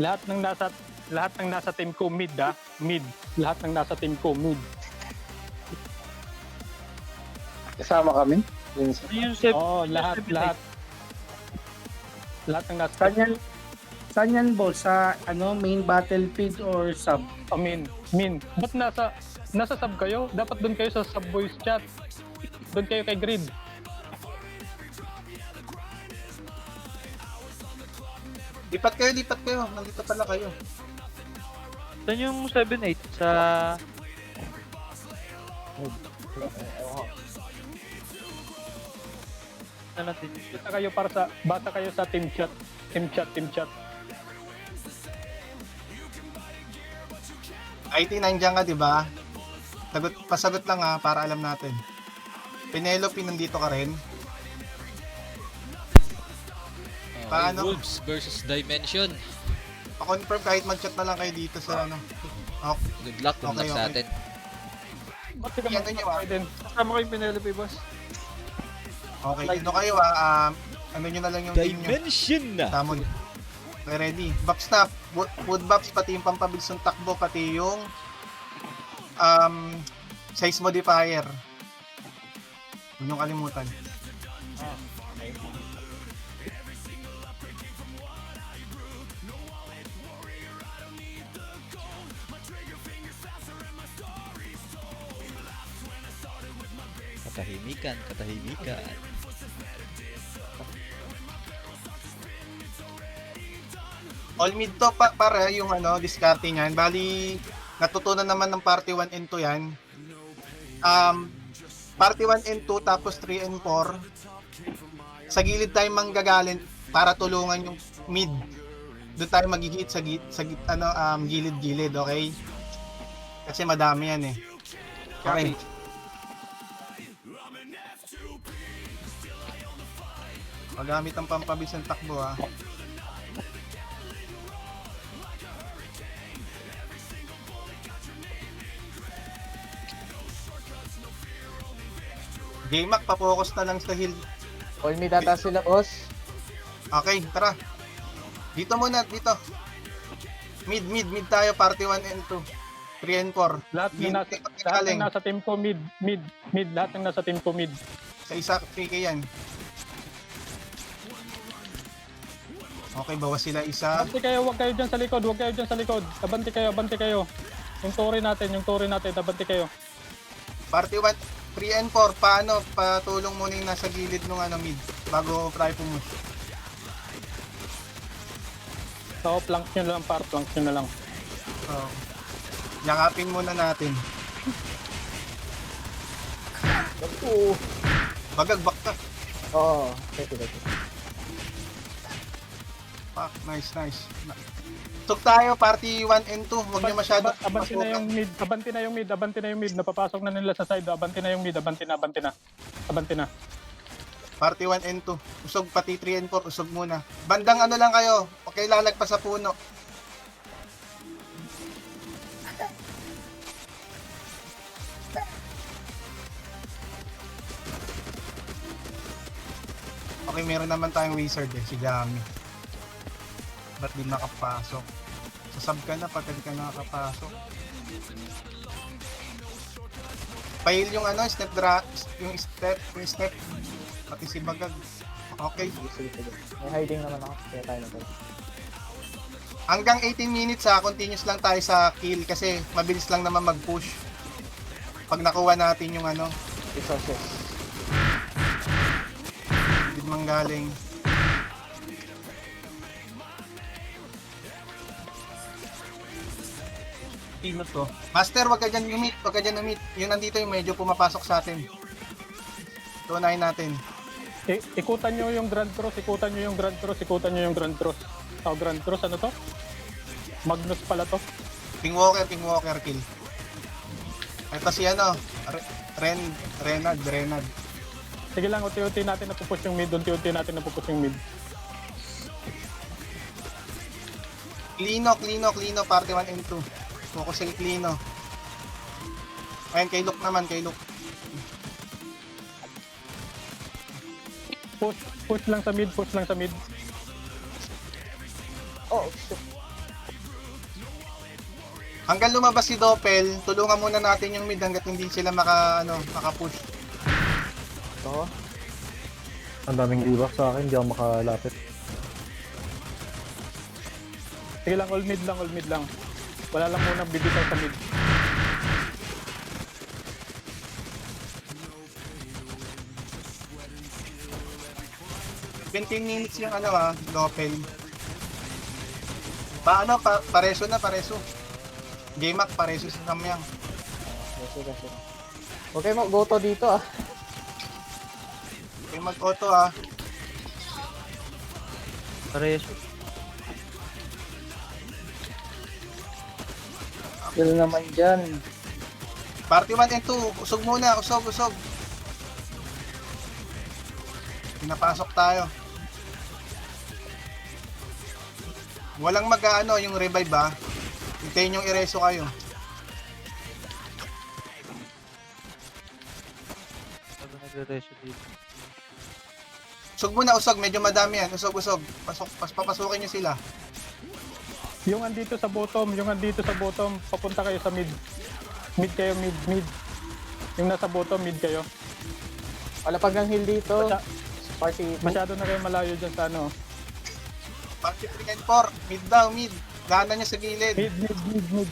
Lahat ng nasa team ko mid mid. Lahat ng nasa team ko mid. Kasama kami. Yung 7. Oo, lahat. Lahat ng nasa Saan yan, boss? Sa main battlefield or sub? min. Ba't nasa sub kayo? Dapat doon kayo sa sub voice chat. Doon kayo kay grid. Lipat kayo. Nandito pala kayo. Saan yung 7-8? Sa... Saan natin yung shoot? Basta kayo sa team chat. Team chat. IT, nandiyan ka, di ba? Pasagot lang ha, para alam natin. Penelope, nandito ka rin. Paano? Wolves versus Dimension. Pa-confirm kahit mag-chat na lang kayo dito sa ano. Okay. Good luck sa atin. Ba't ka Yan nyo din? Kasama ko yung Penelope, boss. Okay, ano kayo ano nyo na lang yung team nyo. Dimension na! Tamon. Okay, ready. Buffs na. Food buffs, pati yung pampabilis ng takbo, pati yung size modifier. Huwag nyo kalimutan. Katahimikan. All mid to para yung discarte niyan. Bali, natutunan naman ng party 1 and 2 yan. Party 1 and 2 tapos 3 and 4. Sa gilid tayo manggagaling para tulungan yung mid. Doon tayo mag-hit sa gilid-gilid, okay? Kasi madami yan eh. Okay. Magamit ang pampabilis ng takbo ha. Game-Mac, pa-focus na lang sa heal. All me data sila, boss. Okay, tara. Dito muna, dito. Mid tayo, party 1 and 2. 3 and 4. Lahat ng nasa team ko mid. Lahat ng nasa team ko mid. Sa isa, PK yan. Okay, bawas sila isa. Abanti kayo, huwag kayo dyan sa likod. Abanti kayo. Yung tori natin, abanti kayo. Party 1, 3 and 4, paano? Patulong muna yung nasa gilid ng mid bago try pumus. So, flank nyo na lang. So, yakapin muna natin. Bagag ka. Oo. Fuck, nice. Tuk tayo, party 1 and 2. Huwag nyo masyado. Abanti na yung mid. Napapasok na nila sa side. Abanti na yung mid. Abanti na. Party 1 and 2. Usog pati 3 and 4. Usog muna. Bandang lang kayo. Okay, lalagpas sa puno. Okay, meron naman tayong wizard si Gami. Ba't di nakapasok? Sasab ka na pagka di ka nakapasok. Pail yung yung step. Pati si Bagag. Okay. May hiding naman ako. Kaya tayo na to. Hanggang 18 minutes continuous lang tayo sa kill kasi mabilis lang naman mag-push. Pag nakuha natin yung Resources. hindi manggaling. Sino to? Master, wag ka dyan umit. Yung nandito yung medyo pumapasok sa atin. Tunayin natin. Ikutan nyo yung Grand Cross. Oh, Grand Cross, ano to? Magnus pala to. King Walker kill. Ito si Renad. Sige lang, unti-unti natin napupush yung mid. Klino, party 1 and 2. Focus sa Klino. Ayun, kay Luke naman. Push lang sa mid. Oh, shit. Hanggang lumabas si Doppel, tulungan muna natin yung mid hanggat hindi sila maka-push. Ito. Ang daming D-box sa akin, hindi ako makalapit. Sige lang, all mid lang. Wala lang muna bibitaw sa mid. $15 minutes yung Doppel. Pareso na, pareso. Game up, pareso si Samyang. Sige. Okay mo, go to dito ah. Okay, mag-auto ah. Parehas. Sila naman dyan. Party 1 and 2, usog muna, usog. Pinapasok tayo. Walang yung revive ah. Hintayin yung ireso kayo. Sabi nagre-reso dito. Usog muna, usog. Medyo madami yan. Usog. Papasukin nyo sila. Yung andito sa bottom, papunta kayo sa mid. Mid kayo, mid. Yung nasa bottom, mid kayo. Wala pag ng heal dito. Masya- Party 2. Masyado na kayo malayo dyan sa ano. Party 3 and 4. Mid daw, mid. Daanan nyo sa gilid. Mid.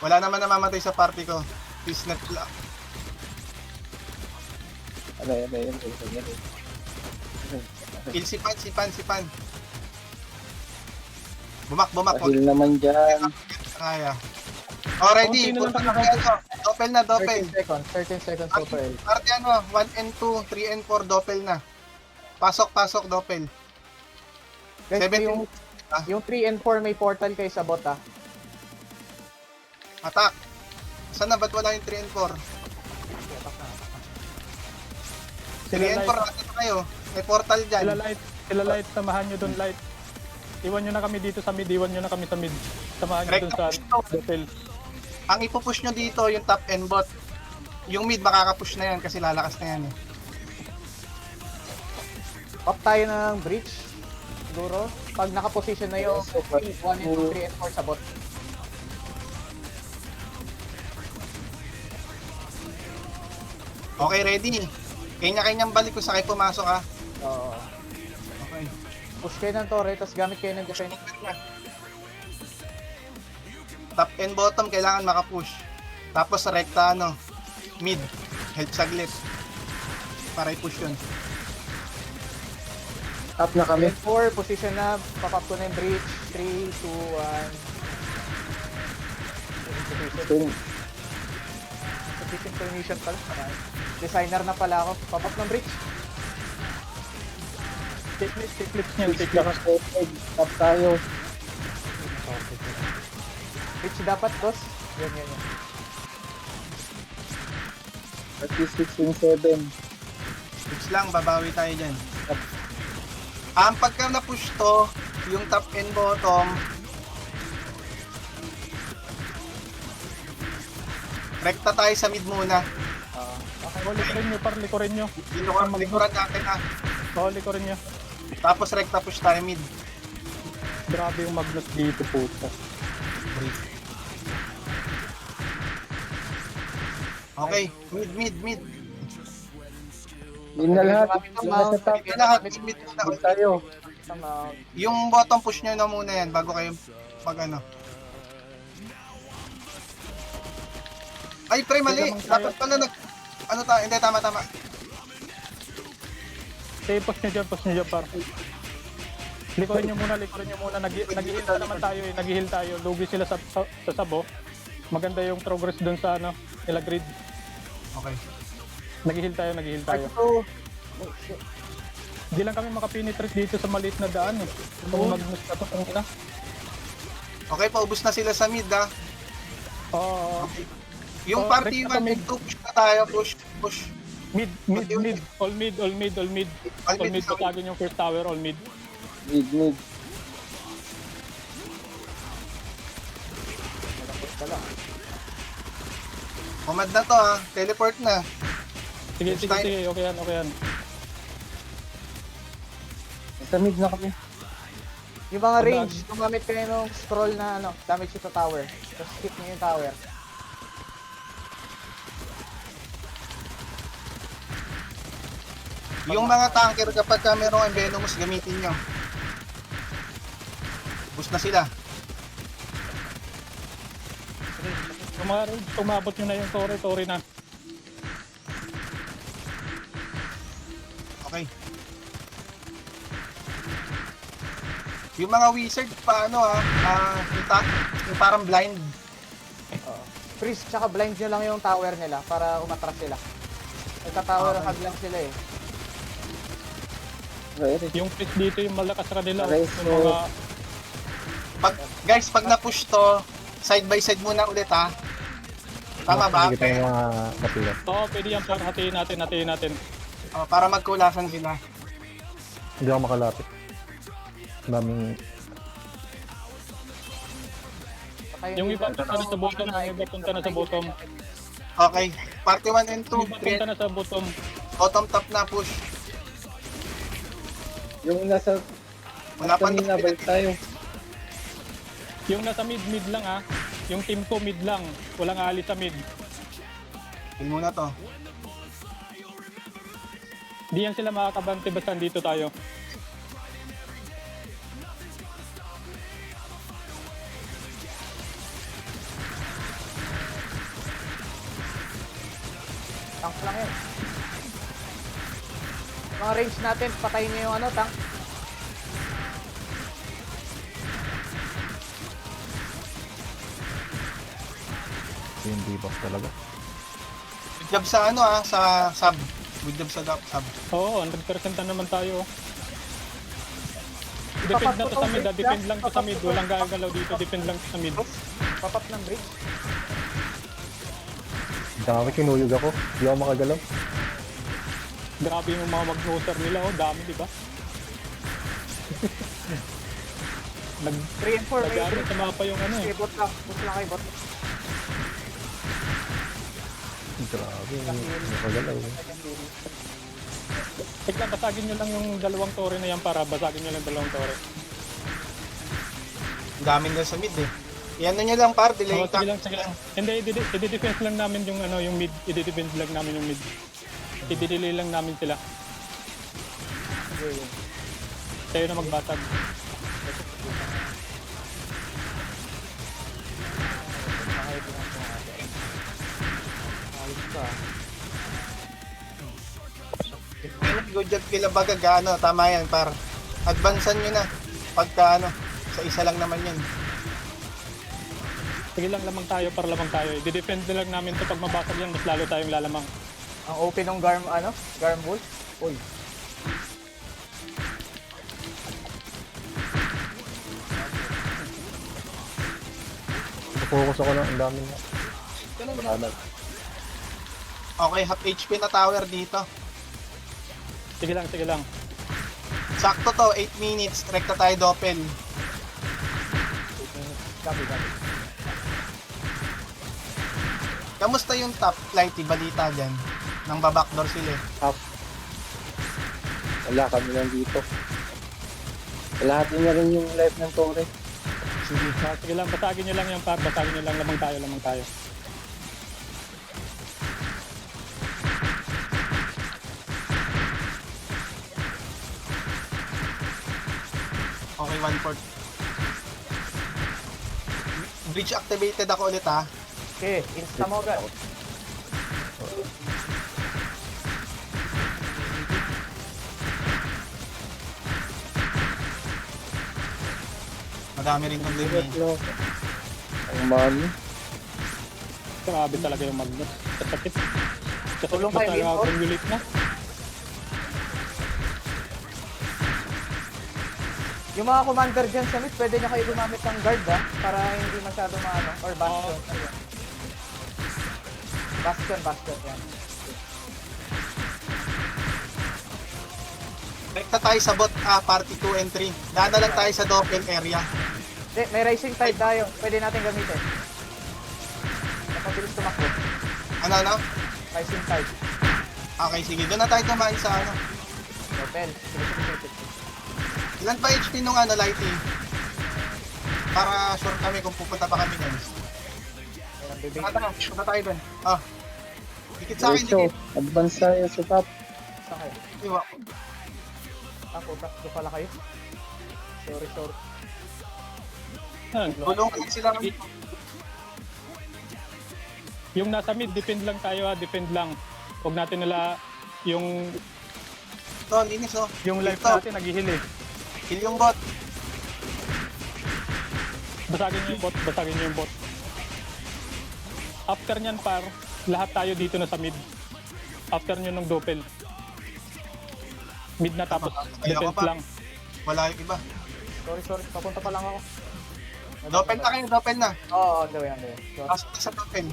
Wala naman namamatay sa party ko. Peace net lang. Kill si Pan. Bumak. Dahil naman dyan. Kaya. Already, Kung sino lang punta na kayo. Doppel na, Doppel. 13 seconds so far. Party 1 and 2, 3 and 4, Doppel na. Pasok, Doppel. Guys, 17. yung 3 and 4 may portal kayo sa bot ah. Attack. Saan na? Ba't wala yung 3 and 4? 3 and 4, attack na kayo. May portal dyan. Sila light, samahan nyo dun light. Iwan nyo na kami dito sa mid, Samahan nyo dun sa hotel. Ang ipupush nyo dito, yung top and bot. Yung mid, makakapush na yan kasi lalakas na yan eh. Pop tayo ng breach. Siguro. Pag nakaposition na yung 1 and 2, 3 and 4 sa bot. Okay, ready. Kanya-kanyang balik kung sakay pumasok ha. Oo. Okay. Push kayo ng torre, tapos gamit kayo ng defense. Top and bottom, kailangan makapush. Tapos rekta mid. Help saglit. Para i-push yun. Top na kami. 4, position na. Pop-up ko na yung breach. 3, 2, 1. Position permission pala. Designer na pala ako. Pop-up ng breach. Take clips nyo. Top tayo. Breach dapat, boss. Yan. 36 and 7. Push lang, babawi tayo dyan. Pagka na-push to, yung top and bottom, rekta tayo sa mid muna. Okay, likurin nyo. Likuran natin ha. Likurin nyo. Tapos rekta push tayo mid. Grabe yung Magnus dito, puta. Okay, mid. Yun na lahat. Gamit ang Yun na mount. sa top. Yan lahat, mid muna. Yun tayo. Yung bottom push nyo na muna yan bago kayo Ay, pre, mali. Dapat pala hindi, tama. Sige, push nyo dyan, par. Likurin nyo muna. Nag-heal na naman tayo eh. Nag-heal tayo. Lugi sila sa sabo. Maganda yung progress dun sa nila grid. Okay. Nag-heal tayo. Hindi lang kami makapenetrate dito sa maliit na daan eh. Kung Magnus na to, kung ina. Okay, paubos na sila sa mid ha. Oo. Yung party rekta 1 mid. and 2, push na tayo. Push. Mid. All mid. All mid, patagin yung first tower, all mid. Mid. Umad na to ha. Teleport na. Sige, okay yan. Sa mid na kami. Yung mga range, gumamit kayo ng scroll na ano, damage to tower. Tapos hit nyo yung tower. Yung mga tanker, kapag ka merong Venomous, gamitin nyo. Boost na sila. Yung mga roads, umabot nyo na yung Tore na. Okay. Yung mga wizard, paano yung parang blind. Freeze tsaka blind nyo lang yung tower nila para umatras sila. Nagka-tower Okay. hug lang sila eh. Yung fish dito yung malakas sa kanila. Aray, Yung mga, Pag na-push to, side by side muna ulit ha. Tama ba? Hindi kita yung mga kapila. oo, pwede yan para hatiin natin. Oh, para magkulasan sila. Hindi ako makalapit. Ang daming... Saka Yung iba punta na sa bottom, yung iba punta na sa bottom. Okay. Party 1 and 2. Yung iba punta na sa bottom. Bottom top na push. Yung nasa Wala pa kanina balik tayo. Yung nasa mid lang ah. Yung team ko mid lang. Walang alis sa mid. Yun muna to. Di yan sila makakabante basta dito tayo. tank lang yun. Mga range natin, patayin nyo yung ano, tank. Yung debuff talaga. Good job sa sa sub. Good job sa sub. Oo, 100% na naman tayo. Depend na to sa mid, depend lang to sa mid. Walang gagalaw dito, depend lang to sa mid. Papap ng bridge. Ang dami, kinuyog ako. Hindi ako makagalaw. Grabe yung mga mag-noser nila, oh, dami, di ba? 3 and 4, may Nag-ano bridge. sa mapa yung ano eh. Okay, bot lang. Push lang kayo, bot. Grabe, hindi makagalaw. Tignan, basagin nyo lang yung dalawang tore na yan para basagin nyo lang dalawang tore. Ang daming doon sa mid eh. Yan nyo lang par, delay Oo, sige tank. lang, sige lang. Hindi, i-defense lang namin yung ano, yung mid. I-defense lang namin yung mid. I-delay lang namin sila. Kayo na magbasag. Ayos ka. Good job kila Bagag, tama yan par. Advancean nyo na. Pagka sa isa lang naman yan. Sige lang, lamang tayo para lamang tayo. I-defend na lang namin to pag mabasag yan, mas lalo tayong lalamang. Ang open ng Garm Wolf. Uy. Focus ako lang, ang dami nga. Okay, half HP na tower dito. Sige lang, sige lang. Sakto to, 8 minutes. Rekta tayo doppel. Copy. Kamusta yung top flighty balita dyan? Nang babackdoor sila eh. Wala kami lang dito. Lahat na rin yung life ng Tore. Sige, sige lang, basagin nyo lang yan par, basagin nyo lang, lamang tayo. Okay, 1/4. Bridge activated ako ulit ha. Okay, insta mo agad. Madami rin kong limit. Ang mami. Grabe talaga yung magnet. Kasakit. Tulong Kasakit kayo, na Vince. kumulate na. Yung mga commander dyan sa mid, pwede nyo kayo gumamit ng guard para hindi masyado maano. Or bastion. Bastion yan. Rekta tayo sa bot, party 2 and 3. Daan na lang tayo sa doppel area. May Rising Tide tayo. Pwede natin gamitin. Napabilis tumakbo. Ano? Rising Tide. Okay, sige. Doon na tayo kumain sa Open. Sige. Ilan pa HP nung lighting? Para sure kami kung pupunta pa kami guys. Ayan, bibig. Punta tayo dun. Ah. Dikit sa akin, dikit. Advance tayo sa top. Saan kayo? Iwa. Ah, puta. Doon pala kayo. Sorry. Yan. Tulungan sila ng Yung nasa mid, defend lang tayo ha, defend lang. Huwag natin nila yung linis oh. life Dito. natin naghihil eh. Kill yung bot. Basagin niyo yung bot, basagin niyo yung bot. After niyan par, lahat tayo dito na sa mid. After niyo ng doppel. Mid na tapos Ayaw defense ka pa. lang. Wala yung iba. Sorry. Papunta pa lang ako. Doppel na kayo, doppel na. Oo, on the way. Sorry. Pasok sa doppel.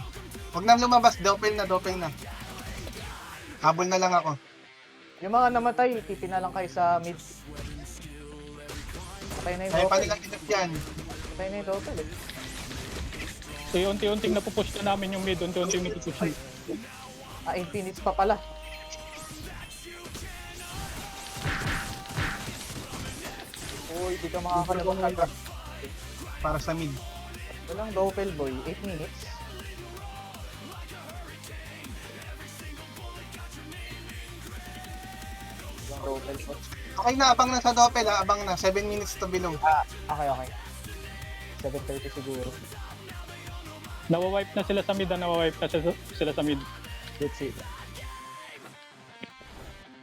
Huwag na lumabas, doppel na. Habol na lang ako. Yung mga namatay, tipi na lang kayo sa mid. Patay na yung Kaya pa doppel. nilang inip yan. Patay na yung doppel eh. So unti-unting napupush na namin yung mid, unti-unting napupush na. Ah, infinites pa pala. Uy, di ka makakalabas. Para sa mid. Walang doppel boy, 8 minutes. Walang doppel boy. Okay na, abang na sa doppel ha. Abang na. 7 minutes to below. Okay. 7:30 siguro. Nawawipe na sila sa mid, nawawipe na sila sa mid. Let's see.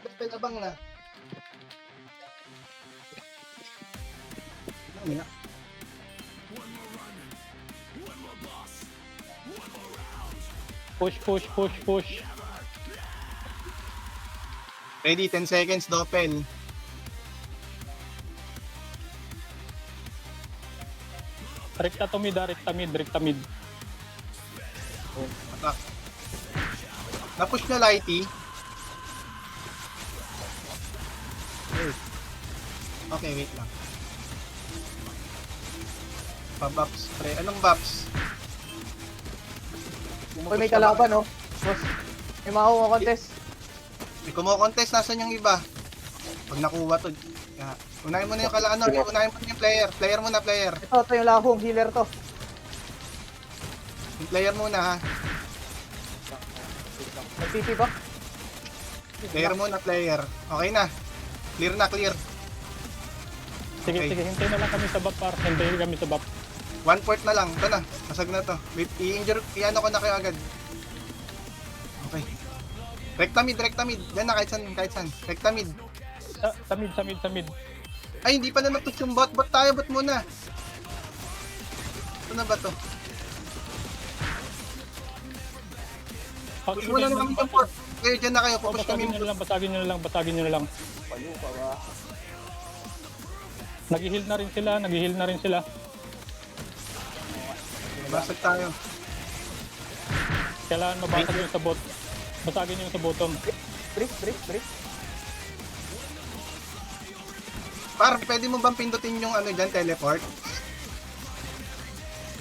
Doppel, abang na. Ano na? Push. Ready, 10 seconds, doppel. Rekta to mid, rekta mid. Attack. Na-push nyo, Lighty. Okay, wait lang. Pa-buffs, pre. Anong buffs? Uy, may kalaban oh. Boss, may makuha contest. May kumo-contest, nasan yung iba? Pag nakuha to, unahin mo na yung unahin mo na yung player. Player muna, player. Ito yung lahong, healer to. Yung player muna, ha. Nag-TP ba? Player muna, player. Okay na. Clear na, clear. Sige, Okay. hintay na lang kami sa buff par, hintayin kami sa buff. 1 port na lang. Ito na. Masag na to. Wait, i-ano ko na kayo agad. Okay. Rekta mid. Yan na, kahit saan. Rekta mid. Sa mid. Ay, hindi pala na-push yung bot. Bot tayo, bot muna. Ito na ba to? Push muna na kami yung port. Kayo dyan na kayo. Pupush kami. Basagin nyo na lang. Payo pa ba? Nag-heal na rin sila. Basag tayo. Kailangan mabasag yung sa bot. Basagin yung sa bottom. Brick. Par, pwede mo bang pindutin yung ano dyan, teleport?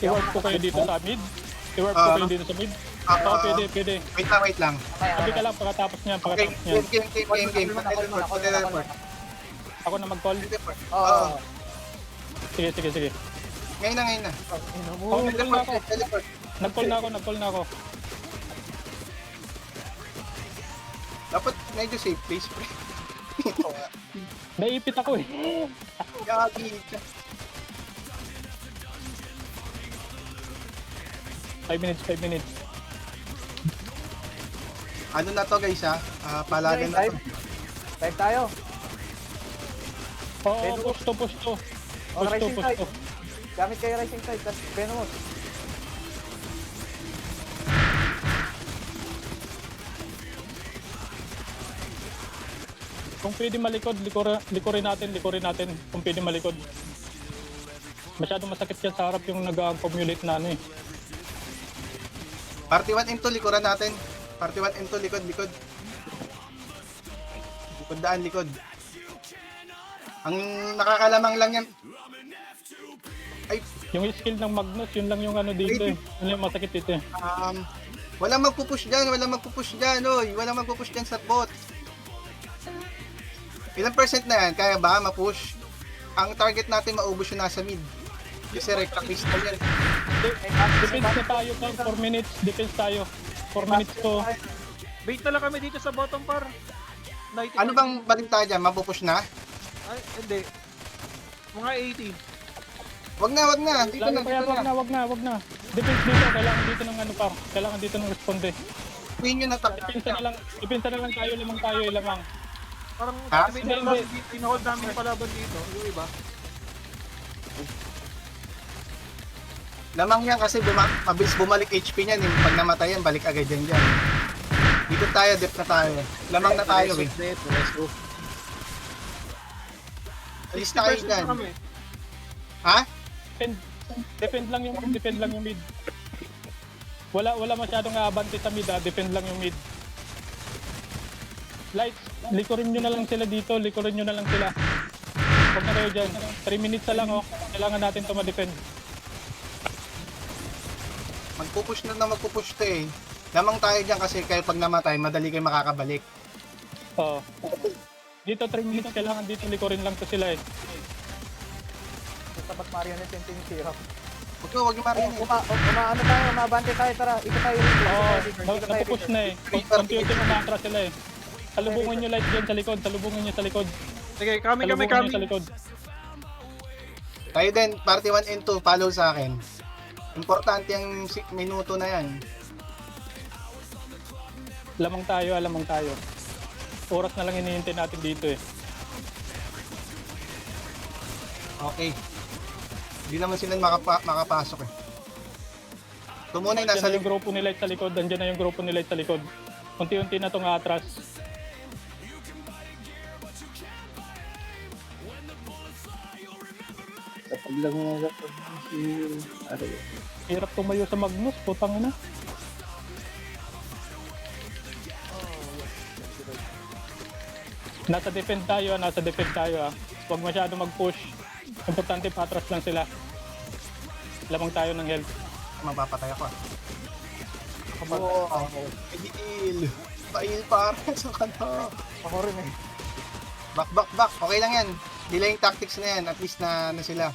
I-warp ko kayo dito sa mid. Pwede. Wait lang. Sabi ka lang pagkatapos niyan. Okay, game. Teleport. Ako na mag-call. Teleport. Oo. Sige. Ngayon na. Oh, nag-call na ako. Teleport. Nag-call na ako. Dapat medyo safe place, pre. Naipit ako eh. Gagi. 5 minutes. Ano na to guys ha? Palagan na to. Dive tayo. Oo, push to. Rising tide. Gamit kayo rising tide. Tapos Venomous. Kung pwede malikod, likurin natin. Kung pwede malikod. Masyadong masakit yan sa harap yung nag-accumulate na ano eh. Party 1 M2, likuran natin. Party 1 M2, likod. Likod. Ang nakakalamang lang yan. Ay, Yung skill ng Magnus, yun lang yung ano dito eh. Yun yung masakit dito eh. walang magpupush dyan, oy. Walang magpupush dyan sa bot. Ilang percent na yan? Kaya ba ma-push? Ang target natin maubos yung nasa mid. Kasi Rekta Crystal yan. Defense na tayo pa, 4 minutes, defense tayo. 4 minutes to. Bait na lang kami dito sa bottom par. 90. Ano bang balita dyan? Mapupush na? Ay, hindi. Mga 80. Wag na. Dito Lalo na, pa yan, dito na. wag na. Defense dito, kailangan dito ng ano pa. Kailangan dito ng responde. Queen yun na tak. Depensa na lang tayo, lamang. Parang Ha? activate na lang dito. Pinahold namin yung palaban dito. Yung iba. Lamang yan kasi mabilis bumalik HP niyan. Yung pag namatay yan, balik agad yan dyan. Dito tayo, dep na tayo. Lamang na tayo eh. Alis na kayo dyan. Ha? Defend lang yung mid. Wala masyadong abante sa mid, defend lang yung mid. Lights, likurin nyo na lang sila dito, likurin nyo na lang sila. Huwag na kayo dyan. 3 minutes na lang, oh. Kailangan natin to ma-defend. Magpupush to eh. Lamang tayo dyan kasi kayo pag namatay, madali kayo makakabalik. Oo. Dito 3 minutes, kailangan dito likurin lang to sila eh. Sabat marionette yung tinitira. Huwag yung marinig. Umaano tayo, umabante tayo, tara. Ito tayo rito. Oo, napupush na eh. Unti-unti umatras sila eh. Salubungin nyo light dyan sa likod, salubungin nyo sa likod. Sige, kami. Salubungin nyo sa likod. Tayo din, party 1 and 2, follow sa akin. Importante yung minuto na yan. Lamang tayo. Oras na lang hinihintay natin dito eh. Okay. Hindi naman sila makapasok eh. Ito muna yung nasa Nandiyan na yung likod. grupo ni Light sa likod. Nandiyan na yung grupo ni Light sa likod. Unti-unti na itong atras. Kapag lang nga Hirap tumayo sa Magnus. Putang ina. Nasa defend tayo ah. Huwag masyado mag-push. Importante patras lang sila. Lamang tayo ng health. Mapapatay ako ah. Oo. Pail. Pail para sa kanta. Ako rin eh. Back. Okay lang yan. Delaying tactics na yan. At least na sila.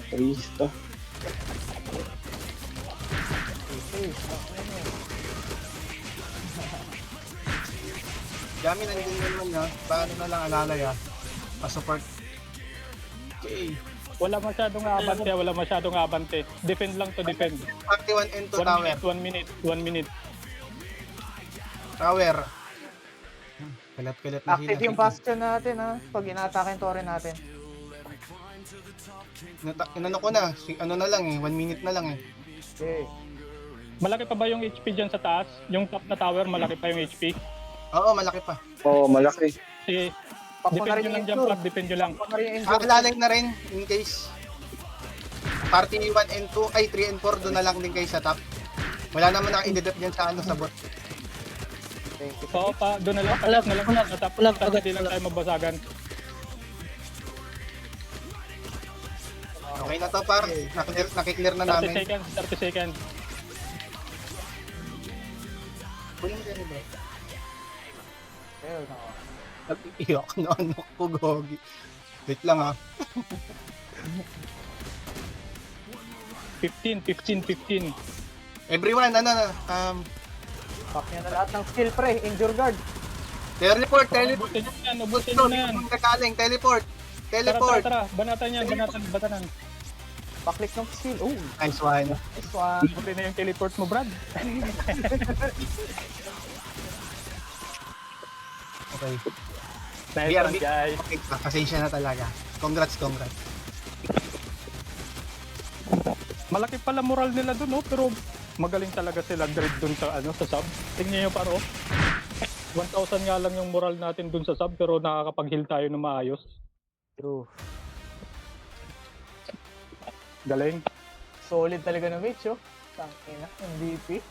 Cristo. Dami nandiyan naman na. Paano na lang alalay ah. Pa-support. Okay. Wala masyadong abante. Defend lang to defend. Party 1 and 2 tower. 1 minute. Tower. Kalat na Active yung bastion natin ha. Pag ina-attack yung torre natin. Inano ko na. Ano na lang eh. 1 minute na lang eh. Okay. Malaki pa ba yung HP dyan sa taas? Yung top na tower, malaki pa yung HP? Oo, malaki pa. Oo, malaki. Sige, Pakpa na defend rin nyo lang yung dyan, injure. Prab, defend nyo lang. Pakpa na rin yung injure. Alalay na rin in case. Party 1 and 2, ay 3 and 4 doon na lang din kayo sa top. Wala naman naka-indedep dyan sa bot. Thank you. Oo pa, doon na lang, palat na lang sa top. Tapos hindi lang tayo mabasagan. Okay na to par. Nakiklear na 30 namin. seconds, 30 seconds. Kunin mo dyan ba? Ayun, ako. Nag-iyak na anak ko, gogi. Wait lang ha. 15. Everyone, Pack nyo na lahat ng skill pre. Injure guard. teleport. Ubusin nyo na yan. Kakaling, teleport. Tara. Banatan yan, batanan. Paklik ng skill. Oh, Nice one. nice one. Buti na yung teleport mo, Brad. Okay. Nice BRB. one, guys. Okay, pasensya na talaga. Congrats. Malaki pala moral nila dun, oh, pero magaling talaga sila Dread dun sa sa sub. Tingnan nyo paro. 1,000 nga lang yung moral natin dun sa sub, pero nakakapag-heal tayo na maayos. True. Galing. Solid talaga ng match, oh. Tangina, MVP.